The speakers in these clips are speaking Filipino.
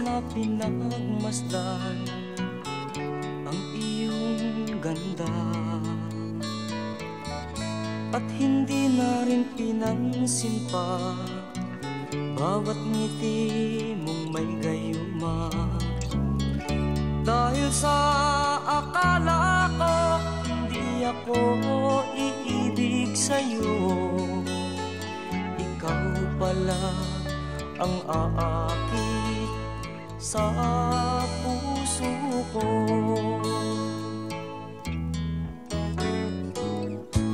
sana pinagmasdan ang iyong ganda, at hindi na rin pinansin pa bawat ngiti mong may gayuma. Dahil sa akala ko hindi ako iibig sa'yo, ikaw pala ang aakit sa puso ko.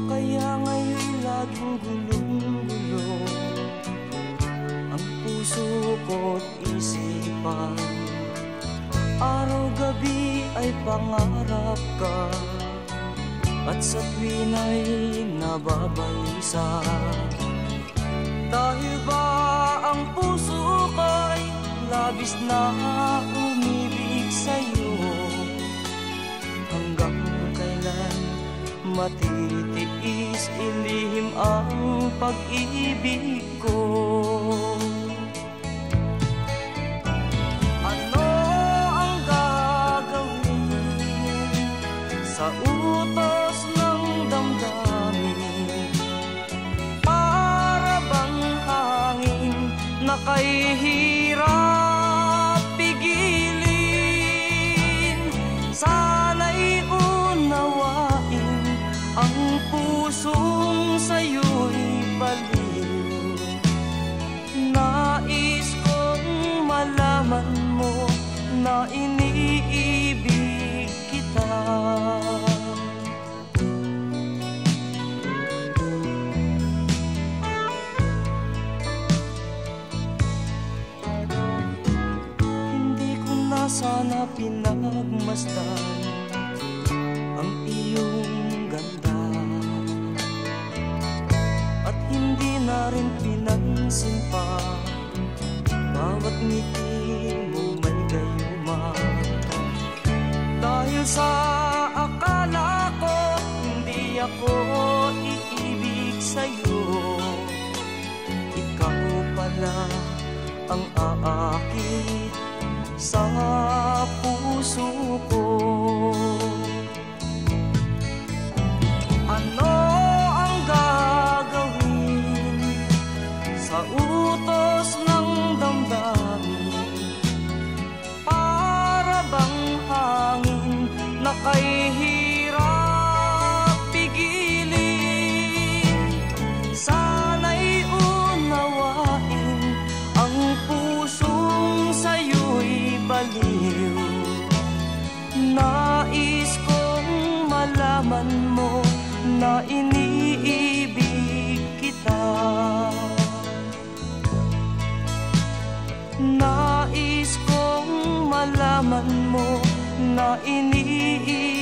Kaya ngayon laging gulong-gulong ang puso ko't isipan. Araw-gabi ay pangarap ka, at sa tuwin ay nababalisa. Dahil ba ang puso ko'y labis na umibig sa'yo, hanggang kailan matitiis ilihim ang pag-ibig ko? Sa utos ng damdamin, para bang hangin na kay hirap pigilin. Sana'y unawain ang pusong sa'yo'y baliw. Nais kong malaman mo na iniibig kita. Sana pinagmasdan ang iyong ganda, at hindi na rin pinansin pa bawat ngiti mo may gayuma. Dahil sa akala ko hindi ako iibig sa'yo, ikaw pala ang aakit sa puso ko. Ano ang gagawin sa utos ng damdamin, para bang hangin na kay hirap pigilin. Sana'y unawain ang pusong sa'yo'y baliw. Nais kong malaman mo na iniibig kita. Nais kong malaman mo na iniibig